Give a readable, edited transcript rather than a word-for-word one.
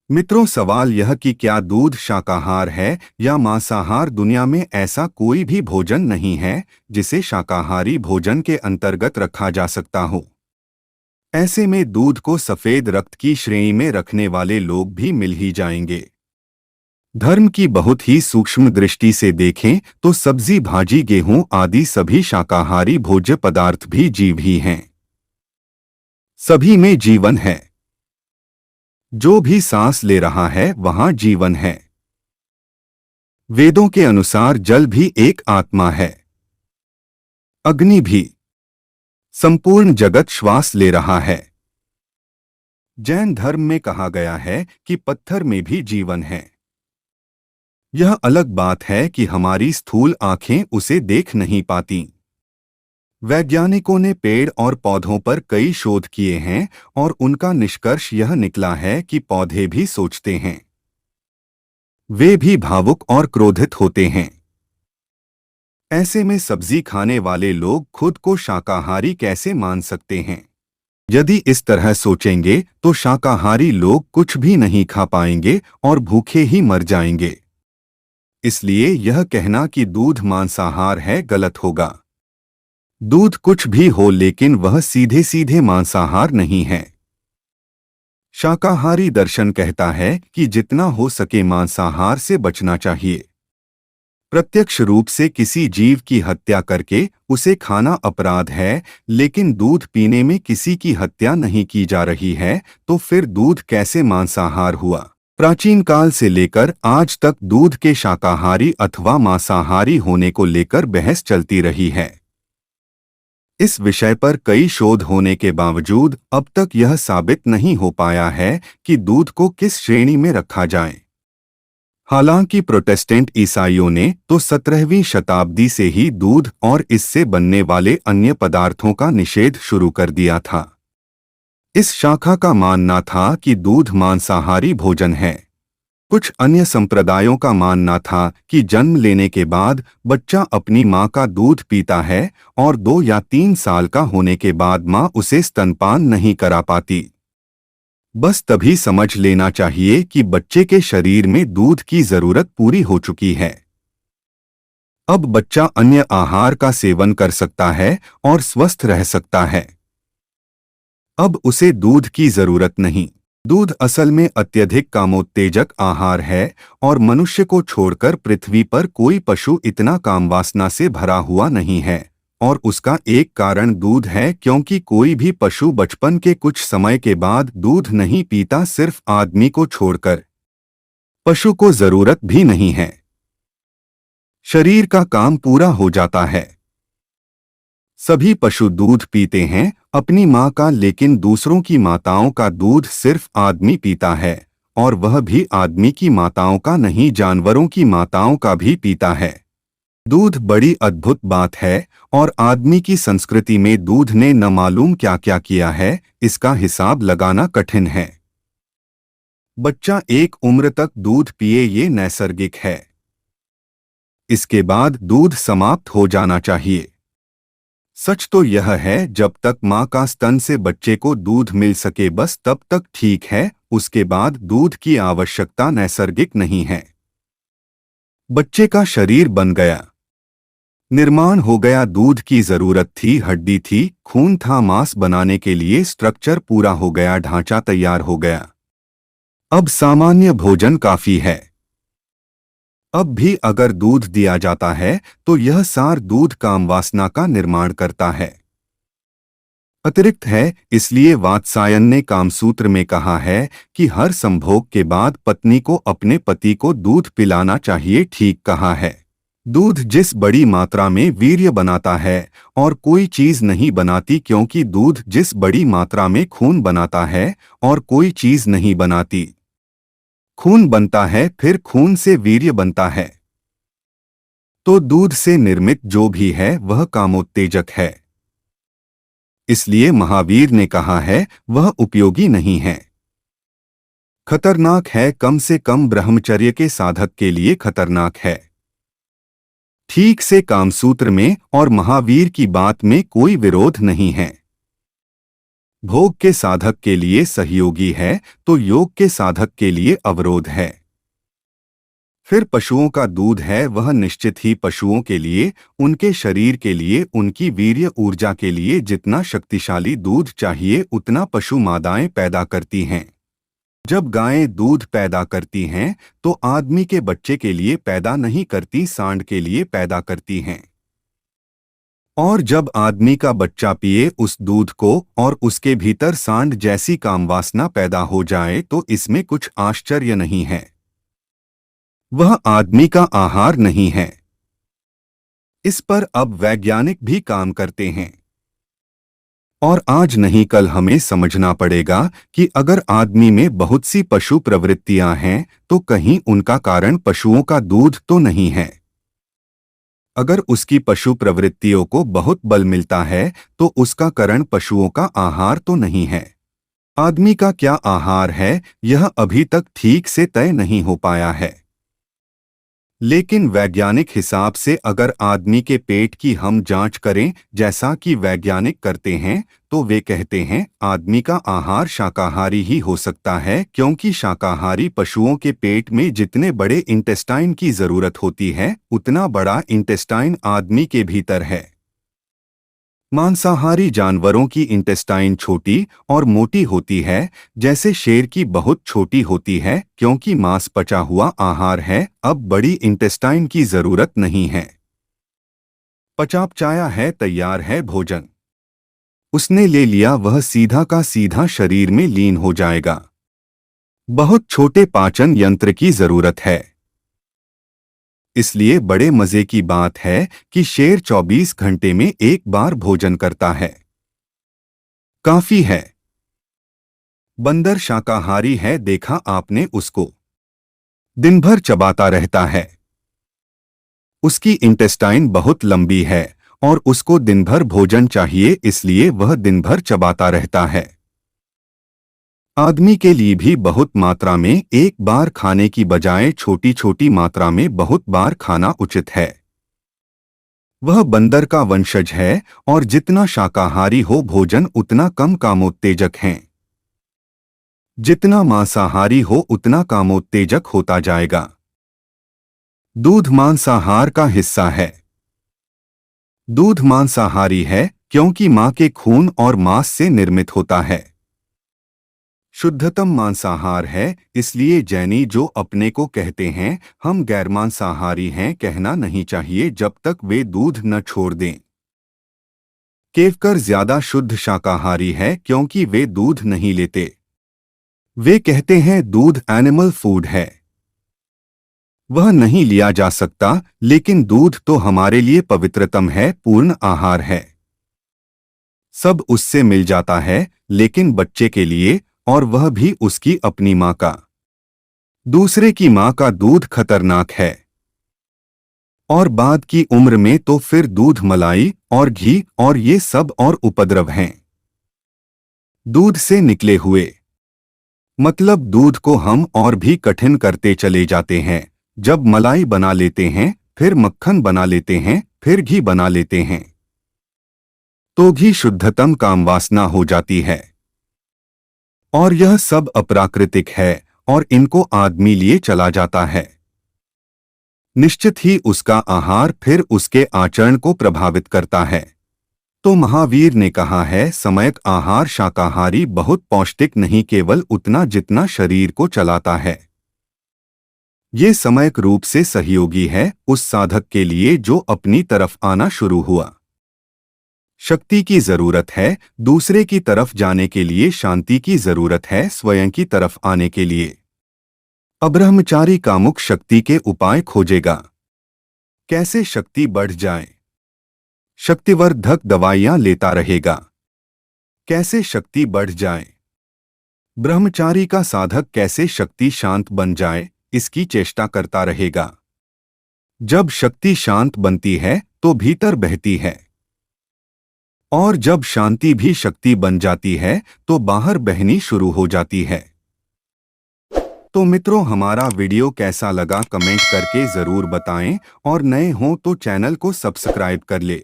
मित्रों, सवाल यह कि क्या दूध शाकाहार है या मांसाहार। दुनिया में ऐसा कोई भी भोजन नहीं है जिसे शाकाहारी भोजन के अंतर्गत रखा जा सकता हो। ऐसे में दूध को सफेद रक्त की श्रेणी में रखने वाले लोग भी मिल ही जाएंगे। धर्म की बहुत ही सूक्ष्म दृष्टि से देखें तो सब्जी, भाजी, गेहूं आदि सभी शाकाहारी भोज्य पदार्थ भी जीव ही हैं। सभी में जीवन है। जो भी सांस ले रहा है वहां जीवन है। वेदों के अनुसार जल भी एक आत्मा है, अग्नि भी। संपूर्ण जगत श्वास ले रहा है। जैन धर्म में कहा गया है कि पत्थर में भी जीवन है। यह अलग बात है कि हमारी स्थूल आंखें उसे देख नहीं पाती। वैज्ञानिकों ने पेड़ और पौधों पर कई शोध किए हैं और उनका निष्कर्ष यह निकला है कि पौधे भी सोचते हैं। वे भी भावुक और क्रोधित होते हैं। ऐसे में सब्जी खाने वाले लोग खुद को शाकाहारी कैसे मान सकते हैं? यदि इस तरह सोचेंगे तो शाकाहारी लोग कुछ भी नहीं खा पाएंगे और भूखे ही मर जाएंगे। इसलिए यह कहना कि दूध मांसाहार है गलत होगा। दूध कुछ भी हो, लेकिन वह सीधे सीधे मांसाहार नहीं है। शाकाहारी दर्शन कहता है कि जितना हो सके मांसाहार से बचना चाहिए। प्रत्यक्ष रूप से किसी जीव की हत्या करके उसे खाना अपराध है, लेकिन दूध पीने में किसी की हत्या नहीं की जा रही है, तो फिर दूध कैसे मांसाहार हुआ? प्राचीन काल से लेकर आज तक दूध के शाकाहारी अथवा मांसाहारी होने को लेकर बहस चलती रही है। इस विषय पर कई शोध होने के बावजूद अब तक यह साबित नहीं हो पाया है कि दूध को किस श्रेणी में रखा जाए। हालांकि प्रोटेस्टेंट ईसाइयों ने तो 17वीं शताब्दी से ही दूध और इससे बनने वाले अन्य पदार्थों का निषेध शुरू कर दिया था। इस शाखा का मानना था कि दूध मांसाहारी भोजन है। कुछ अन्य संप्रदायों का मानना था कि जन्म लेने के बाद बच्चा अपनी मां का दूध पीता है और 2 या 3 साल का होने के बाद मां उसे स्तनपान नहीं करा पाती। बस तभी समझ लेना चाहिए कि बच्चे के शरीर में दूध की जरूरत पूरी हो चुकी है। अब बच्चा अन्य आहार का सेवन कर सकता है और स्वस्थ रह सकता है। अब उसे दूध की जरूरत नहीं। दूध असल में अत्यधिक कामोत्तेजक आहार है और मनुष्य को छोड़कर पृथ्वी पर कोई पशु इतना कामवासना से भरा हुआ नहीं है। और उसका एक कारण दूध है, क्योंकि कोई भी पशु बचपन के कुछ समय के बाद दूध नहीं पीता, सिर्फ आदमी को छोड़कर। पशु को जरूरत भी नहीं है। शरीर का काम पूरा हो जाता है। सभी पशु दूध पीते हैं, अपनी मां का, लेकिन दूसरों की माताओं का दूध सिर्फ आदमी पीता है, और वह भी आदमी की माताओं का नहीं, जानवरों की माताओं का भी पीता है। दूध बड़ी अद्भुत बात है और आदमी की संस्कृति में दूध ने न मालूम क्या क्या किया है, इसका हिसाब लगाना कठिन है। बच्चा एक उम्र तक दूध पिए ये नैसर्गिक है। इसके बाद दूध समाप्त हो जाना चाहिए। सच तो यह है, जब तक मां का स्तन से बच्चे को दूध मिल सके बस तब तक ठीक है, उसके बाद दूध की आवश्यकता नैसर्गिक नहीं है। बच्चे का शरीर बन गया, निर्माण हो गया, दूध की जरूरत थी, हड्डी थी, खून था, मांस बनाने के लिए स्ट्रक्चर पूरा हो गया, ढांचा तैयार हो गया। अब सामान्य भोजन काफी है। अब भी अगर दूध दिया जाता है तो यह सार दूध कामवासना का निर्माण करता है, अतिरिक्त है। इसलिए वात्सायन ने कामसूत्र में कहा है कि हर संभोग के बाद पत्नी को अपने पति को दूध पिलाना चाहिए। ठीक कहा है। दूध जिस बड़ी मात्रा में वीर्य बनाता है और कोई चीज नहीं बनाती, क्योंकि दूध जिस बड़ी मात्रा में खून बनाता है और कोई चीज नहीं बनाती। खून बनता है, फिर खून से वीर्य बनता है। तो दूध से निर्मित जो भी है वह कामोत्तेजक है। इसलिए महावीर ने कहा है वह उपयोगी नहीं है, खतरनाक है, कम से कम ब्रह्मचर्य के साधक के लिए खतरनाक है। ठीक से कामसूत्र में और महावीर की बात में कोई विरोध नहीं है। भोग के साधक के लिए सहयोगी है तो योग के साधक के लिए अवरोध है। फिर पशुओं का दूध है, वह निश्चित ही पशुओं के लिए, उनके शरीर के लिए, उनकी वीर्य ऊर्जा के लिए जितना शक्तिशाली दूध चाहिए उतना पशु मादाएं पैदा करती हैं। जब गायें दूध पैदा करती हैं तो आदमी के बच्चे के लिए पैदा नहीं करती, सांड के लिए पैदा करती हैं। और जब आदमी का बच्चा पिए उस दूध को और उसके भीतर सांड जैसी कामवासना पैदा हो जाए तो इसमें कुछ आश्चर्य नहीं है। वह आदमी का आहार नहीं है। इस पर अब वैज्ञानिक भी काम करते हैं। और आज नहीं कल हमें समझना पड़ेगा कि अगर आदमी में बहुत सी पशु प्रवृत्तियां हैं तो कहीं उनका कारण पशुओं का दूध तो नहीं है। अगर उसकी पशु प्रवृत्तियों को बहुत बल मिलता है तो उसका कारण पशुओं का आहार तो नहीं है। आदमी का क्या आहार है यह अभी तक ठीक से तय नहीं हो पाया है। लेकिन वैज्ञानिक हिसाब से अगर आदमी के पेट की हम जांच करें जैसा कि वैज्ञानिक करते हैं तो वे कहते हैं आदमी का आहार शाकाहारी ही हो सकता है, क्योंकि शाकाहारी पशुओं के पेट में जितने बड़े इंटेस्टाइन की जरूरत होती है उतना बड़ा इंटेस्टाइन आदमी के भीतर है। मांसाहारी जानवरों की इंटेस्टाइन छोटी और मोटी होती है, जैसे शेर की बहुत छोटी होती है, क्योंकि मांस पचा हुआ आहार है, अब बड़ी इंटेस्टाइन की जरूरत नहीं है। पचापचाया है, तैयार है भोजन, उसने ले लिया, वह सीधा का सीधा शरीर में लीन हो जाएगा। बहुत छोटे पाचन यंत्र की जरूरत है। इसलिए बड़े मजे की बात है कि शेर 24 घंटे में एक बार भोजन करता है। काफी है। बंदर शाकाहारी है, देखा आपने उसको, दिन भर चबाता रहता है। उसकी इंटेस्टाइन बहुत लंबी है और उसको दिन भर भोजन चाहिए, इसलिए वह दिन भर चबाता रहता है। आदमी के लिए भी बहुत मात्रा में एक बार खाने की बजाय छोटी छोटी मात्रा में बहुत बार खाना उचित है। वह बंदर का वंशज है और जितना शाकाहारी हो भोजन उतना कम कामोत्तेजक है। जितना मांसाहारी हो उतना कामोत्तेजक होता जाएगा। दूध मांसाहार का हिस्सा है। दूध मांसाहारी है क्योंकि मां के खून और मांस से निर्मित होता है। शुद्धतम मांसाहार है, इसलिए जैनी जो अपने को कहते हैं हम गैर मांसाहारी हैं कहना नहीं चाहिए जब तक वे दूध न छोड़ दें। केवकर ज्यादा शुद्ध शाकाहारी है क्योंकि वे दूध नहीं लेते। वे कहते हैं दूध एनिमल फूड है, वह नहीं लिया जा सकता, लेकिन दूध तो हमारे लिए पवित्रतम है, पूर्ण आहार है। सब उससे मिल जाता है, लेकिन बच्चे के लिए, और वह भी उसकी अपनी मां का। दूसरे की मां का दूध खतरनाक है। और बाद की उम्र में तो फिर दूध, मलाई और घी और ये सब और उपद्रव हैं। दूध से निकले हुए मतलब दूध को हम और भी कठिन करते चले जाते हैं। जब मलाई बना लेते हैं, फिर मक्खन बना लेते हैं, फिर घी बना लेते हैं, तो घी शुद्धतम कामवासना हो जाती है। और यह सब अप्राकृतिक है और इनको आदमी लिए चला जाता है। निश्चित ही उसका आहार फिर उसके आचरण को प्रभावित करता है। तो महावीर ने कहा है समयक आहार शाकाहारी बहुत पौष्टिक नहीं, केवल उतना जितना शरीर को चलाता है। ये समयक रूप से सहयोगी है उस साधक के लिए जो अपनी तरफ आना शुरू हुआ। शक्ति की जरूरत है, दूसरे की तरफ जाने के लिए शांति की जरूरत है, स्वयं की तरफ आने के लिए अब्रह्मचारी कामुक शक्ति के उपाय खोजेगा। कैसे शक्ति बढ़ जाए? शक्तिवर्धक दवाइयां लेता रहेगा। कैसे शक्ति बढ़ जाए? ब्रह्मचारी का साधक कैसे शक्ति शांत बन जाए, इसकी चेष्टा करता रहेगा। जब शक्ति शांत बनती है तो भीतर बहती है, और जब शांति भी शक्ति बन जाती है तो बाहर बहनी शुरू हो जाती है। तो मित्रों, हमारा वीडियो कैसा लगा कमेंट करके जरूर बताएं, और नए हों तो चैनल को सब्सक्राइब कर ले।